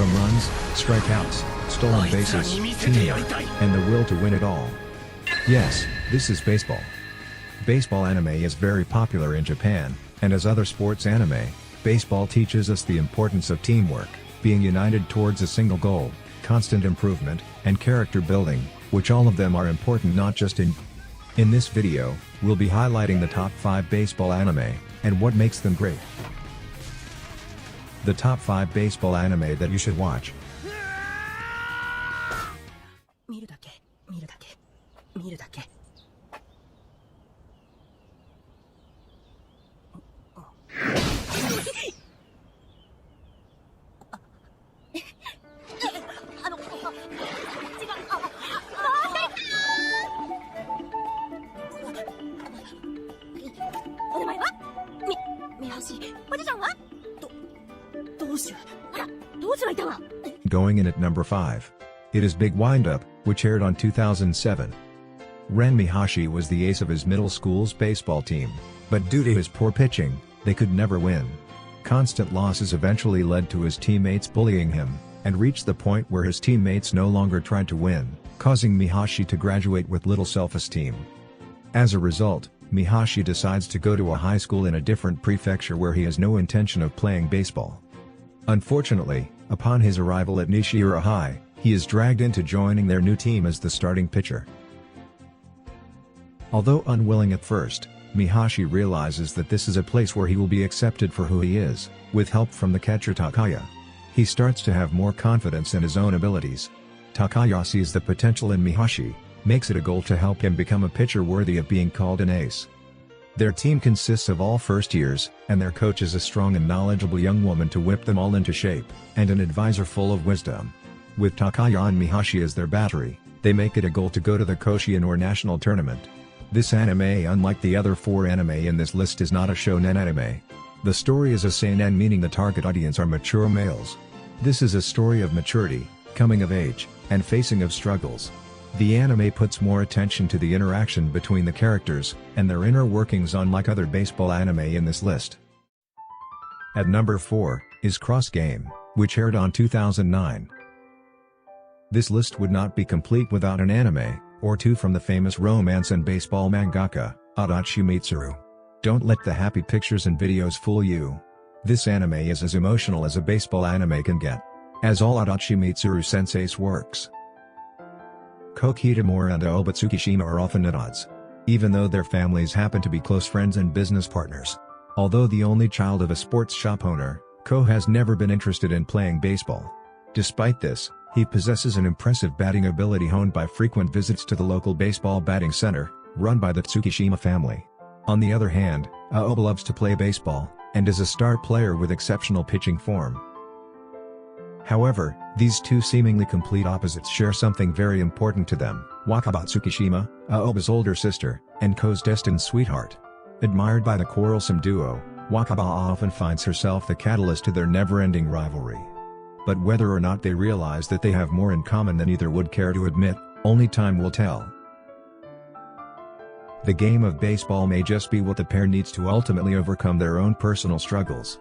home runs, strikeouts, stolen bases, teamwork, and the will to win it all. Yes, this is baseball. Baseball anime is very popular in Japan, and as other sports anime, baseball teaches us the importance of teamwork, being united towards a single goal, constant improvement, and character building, which all of them are important not just in. In this video, we'll be highlighting the top 5 baseball anime, and what makes them great. The top 5 baseball anime that you should watch. 見るだけ見るだけ見るだけお名前はみはしおじちゃんはどうしようあらどうしはいたわ Going in at number 5. It is Big Windup, which aired on 2007. Ren Mihashi was the ace of his middle school's baseball team, but due to his poor pitching, they could never win. Constant losses eventually led to his teammates bullying him, and reached the point where his teammates no longer tried to win, causing Mihashi to graduate with little self-esteem. As a result, Mihashi decides to go to a high school in a different prefecture where he has no intention of playing baseball. Unfortunately, upon his arrival at Nishiura High, he is dragged into joining their new team as the starting pitcher. Although unwilling at first, Mihashi realizes that this is a place where he will be accepted for who he is, with help from the catcher Takaya. He starts to have more confidence in his own abilities. Takaya sees the potential in Mihashi, makes it a goal to help him become a pitcher worthy of being called an ace. Their team consists of all first years, and their coach is a strong and knowledgeable young woman to whip them all into shape, and an advisor full of wisdom. With Takaya and Mihashi as their battery, they make it a goal to go to the Koshien or national tournament. This anime, unlike the other 4 anime in this list, is not a shonen anime. The story is a seinen, meaning the target audience are mature males. This is a story of maturity, coming of age, and facing of struggles. The anime puts more attention to the interaction between the characters, and their inner workings, unlike other baseball anime in this list. At number 4, is Cross Game, which aired on 2009. This list would not be complete without an anime, or 2 from the famous romance and baseball mangaka, Adachi Mitsuru. Don't let the happy pictures and videos fool you. This anime is as emotional as a baseball anime can get. As all Adachi Mitsuru sensei's works. Koki Tamura and Aoba Tsukishima are often at odds. Even though their families happen to be close friends and business partners. Although the only child of a sports shop owner, Ko has never been interested in playing baseball. Despite this, he possesses an impressive batting ability honed by frequent visits to the local baseball batting center, run by the Tsukishima family. On the other hand, Aoba loves to play baseball, and is a star player with exceptional pitching form. However, these two seemingly complete opposites share something very important to them: Wakabat Tsukishima, Aoba's older sister, and Ko's destined sweetheart. Admired by the quarrelsome duo, Wakabat often finds herself the catalyst to their never-ending rivalry. But whether or not they realize that they have more in common than either would care to admit, only time will tell. The game of baseball may just be what the pair needs to ultimately overcome their own personal struggles.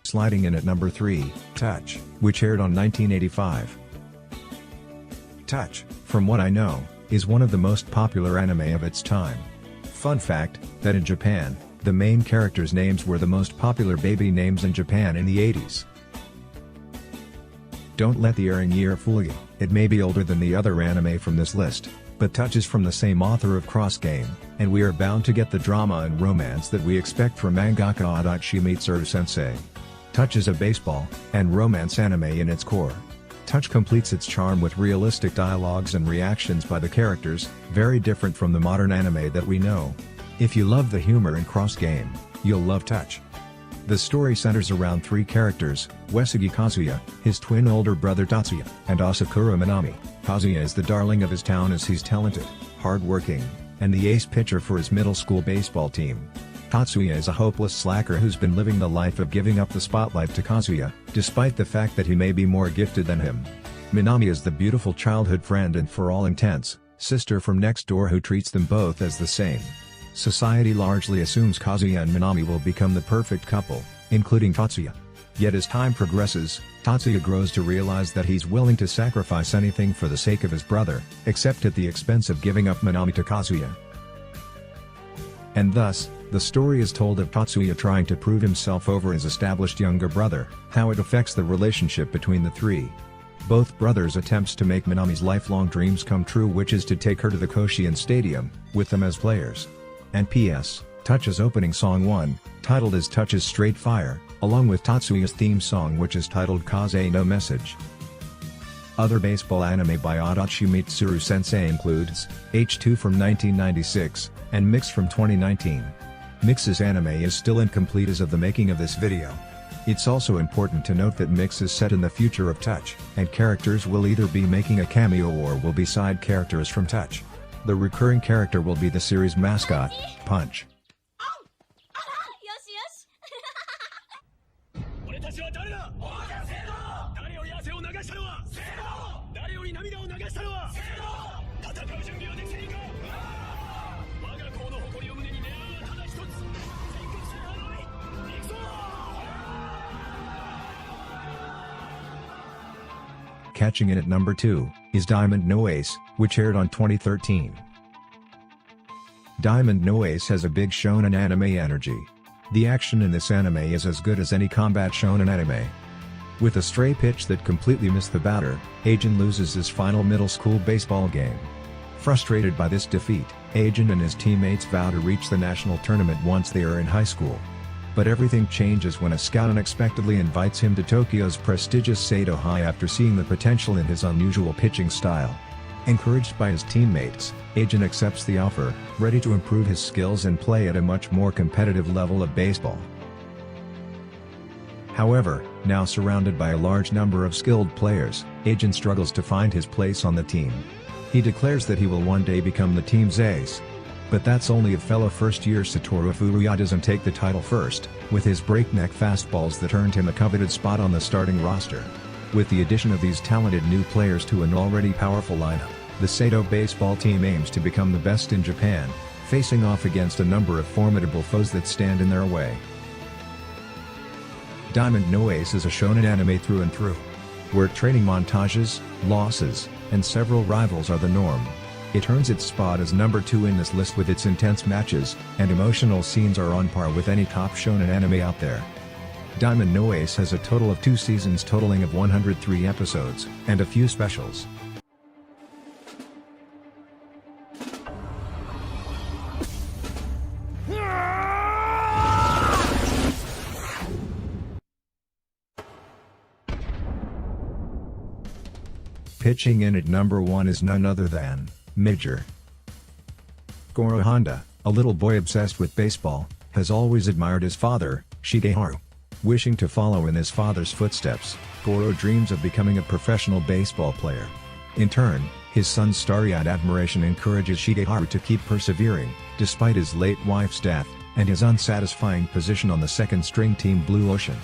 Sliding in at number 3, Touch, which aired on 1985. Touch, from what I know, is one of the most popular anime of its time. Fun fact, that in Japan, the main characters' names were the most popular baby names in Japan in the 80s. Don't let the airing year fool you, it may be older than the other anime from this list, but Touch is from the same author of Cross Game, and we are bound to get the drama and romance that we expect from mangaka Adachi Mitsuru sensei. Touch is a baseball and romance anime in its core. Touch completes its charm with realistic dialogues and reactions by the characters, very different from the modern anime that we know. If you love the humor in Cross Game, you'll love Touch. The story centers around three characters: Uesugi Kazuya, his twin older brother Tatsuya, and Asakura Minami. Kazuya is the darling of his town as he's talented, hardworking, and the ace pitcher for his middle school baseball team. Tatsuya is a hopeless slacker who's been living the life of giving up the spotlight to Kazuya, despite the fact that he may be more gifted than him. Minami is the beautiful childhood friend and, for all intents, sister from next door who treats them both as the same. Society largely assumes Kazuya and Minami will become the perfect couple, including Tatsuya. Yet as time progresses, Tatsuya grows to realize that he's willing to sacrifice anything for the sake of his brother, except at the expense of giving up Minami to Kazuya. And thus, the story is told of Tatsuya trying to prove himself over his established younger brother, how it affects the relationship between the three. Both brothers' attempts to make Minami's lifelong dreams come true, which is to take her to the Koshien Stadium, with them as players. And P.S. Touch's opening song 1, titled as Touch's Straight Fire, along with Tatsuya's theme song which is titled Kaze no Message. Other baseball anime by Adachi Mitsuru Sensei includes H2 from 1996, and Mix from 2019. Mix's anime is still incomplete as of the making of this video. It's also important to note that Mix is set in the future of Touch, and characters will either be making a cameo or will be side characters from Touch. The recurring character will be the series mascot, Punch. Catching in at number 2, is Diamond No Ace, which aired on 2013. Diamond No Ace has a big shonen anime energy. The action in this anime is as good as any combat shonen anime. With a stray pitch that completely missed the batter, Ajin loses his final middle school baseball game. Frustrated by this defeat, Ajin and his teammates vow to reach the national tournament once they are in high school. But everything changes when a scout unexpectedly invites him to Tokyo's prestigious Saito High after seeing the potential in his unusual pitching style. Encouraged by his teammates, Ajin accepts the offer, ready to improve his skills and play at a much more competitive level of baseball. However, now surrounded by a large number of skilled players, Ajin struggles to find his place on the team. He declares that he will one day become the team's ace. But that's only if fellow first-year Satoru Furuya doesn't take the title first, with his breakneck fastballs that earned him a coveted spot on the starting roster. With the addition of these talented new players to an already powerful lineup, the Saito baseball team aims to become the best in Japan, facing off against a number of formidable foes that stand in their way. Diamond No Ace is a shonen anime through and through, where training montages, losses, and several rivals are the norm. It earns its spot as number 2 in this list with its intense matches, and emotional scenes are on par with any top shonen anime out there. Diamond No Ace has a total of 2 seasons totaling of 103 episodes, and a few specials. Pitching in at number 1 is none other than Major. Goro Honda, a little boy obsessed with baseball, has always admired his father, Shigeharu. Wishing to follow in his father's footsteps, Goro dreams of becoming a professional baseball player. In turn, his son's starry-eyed admiration encourages Shigeharu to keep persevering, despite his late wife's death, and his unsatisfying position on the second-string team Blue Ocean.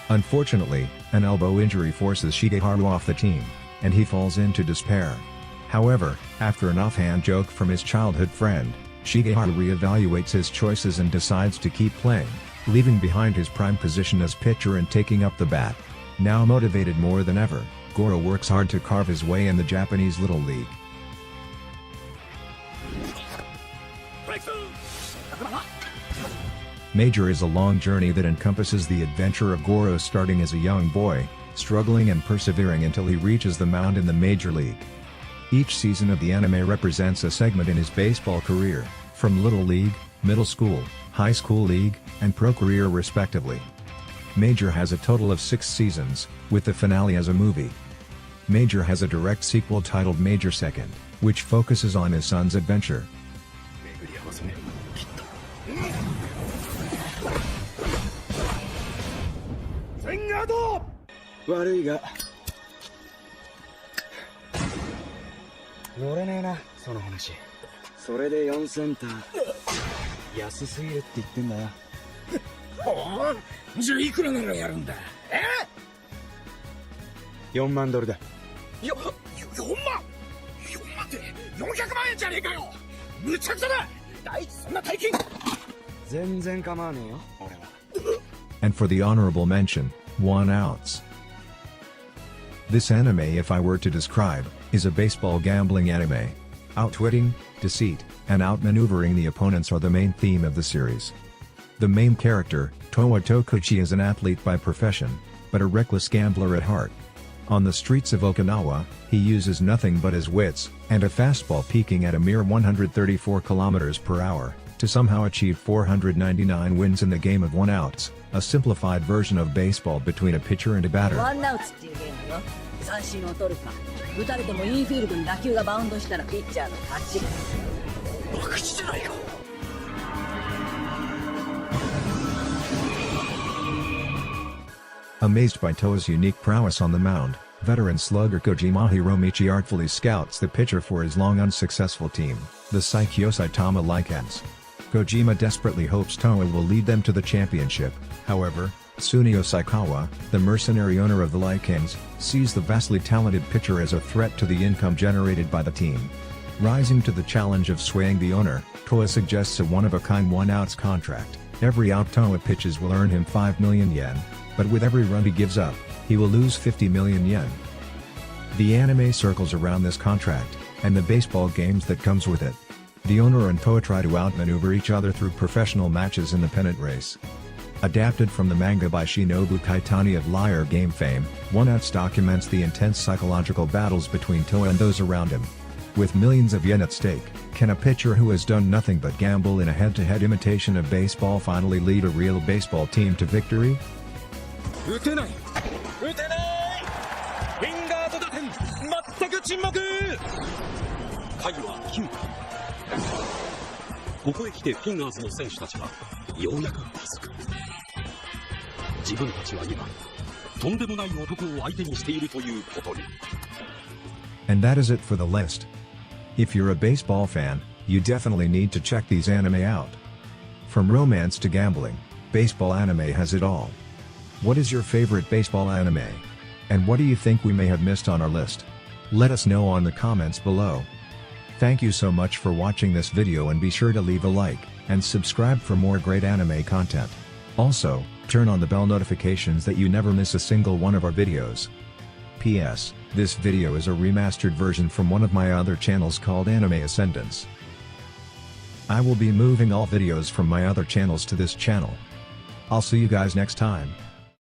Unfortunately, an elbow injury forces Shigeharu off the team, and he falls into despair. However, after an offhand joke from his childhood friend, Shigeharu reevaluates his choices and decides to keep playing, leaving behind his prime position as pitcher and taking up the bat. Now motivated more than ever, Goro works hard to carve his way in the Japanese Little League. Major is a long journey that encompasses the adventure of Goro starting as a young boy, struggling and persevering until he reaches the mound in the Major League. Each season of the anime represents a segment in his baseball career, from Little League, Middle School, High School League, and Pro Career respectively. Major has a total of 6 seasons, with the finale as a movie. Major has a direct sequel titled Major Second, which focuses on his son's adventure. 悪いが乗れねえなその話。それで4センター安すぎるって言ってんだよ。じゃあいくらならやるんだ。4万ドルだ。4万って400万円じゃねえかよ。むちゃくちゃだ。第一そんな大金。全然構わねえよ俺は。 And for the honorable mention, 1 ounce. This anime, if I were to describe, is a baseball gambling anime. Outwitting, deceit, and outmaneuvering the opponents are the main theme of the series. The main character, Towa Tokuchi, is an athlete by profession, but a reckless gambler at heart. On the streets of Okinawa, he uses nothing but his wits, and a fastball peaking at a mere 134 km per hour, to somehow achieve 499 wins in the game of 1 ounce, a simplified version of baseball between a pitcher and a batter. ワンアウツっていうゲームよ。三振を取るか打たれてもインフィールドに打球がバウンドしたらピッチャーの勝ち。博打じゃないか。Amazed by Toa's unique prowess on the mound, veteran slugger Kojima Hiromichi artfully scouts the pitcher for his long unsuccessful team, the Saikyo Saitama Lycans. Kojima desperately hopes Toa will lead them to the championship. However, Tsuneo Saikawa, the mercenary owner of the Lycans, sees the vastly talented pitcher as a threat to the income generated by the team. Rising to the challenge of swaying the owner, Toa suggests a one-of-a-kind 1 ounce contract. Every out Toa pitches will earn him 5 million yen, but with every run he gives up, he will lose 50 million yen. The anime circles around this contract, and the baseball games that comes with it. The owner and Toa try to outmaneuver each other through professional matches in the pennant race. Adapted from the manga by Shinobu Kaitani of Liar Game fame, 1 ounce documents the intense psychological battles between Toa and those around him. With millions of yen at stake, can a pitcher who has done nothing but gamble in a head-to-head imitation of baseball finally lead a real baseball team to victory? 打てない打てない。フィンガーと打点全く沈黙。回は9回。ここへ来てフィンガーズの選手たちはようやく気づく。自分たちは今とんでもない男を相手にしているということに。 And that is it for the list. If you're a baseball fan, you definitely need to check these anime out. From romance to gambling, baseball anime has it all. What is your favorite baseball anime? And what do you think we may have missed on our list? Let us know on the comments below. Thank you so much for watching this video, and be sure to leave a like, and subscribe for more great anime content. Also, turn on the bell notifications that you never miss a single one of our videos. P.S. This video is a remastered version from one of my other channels called Anime Ascendance. I will be moving all videos from my other channels to this channel. I'll see you guys next time.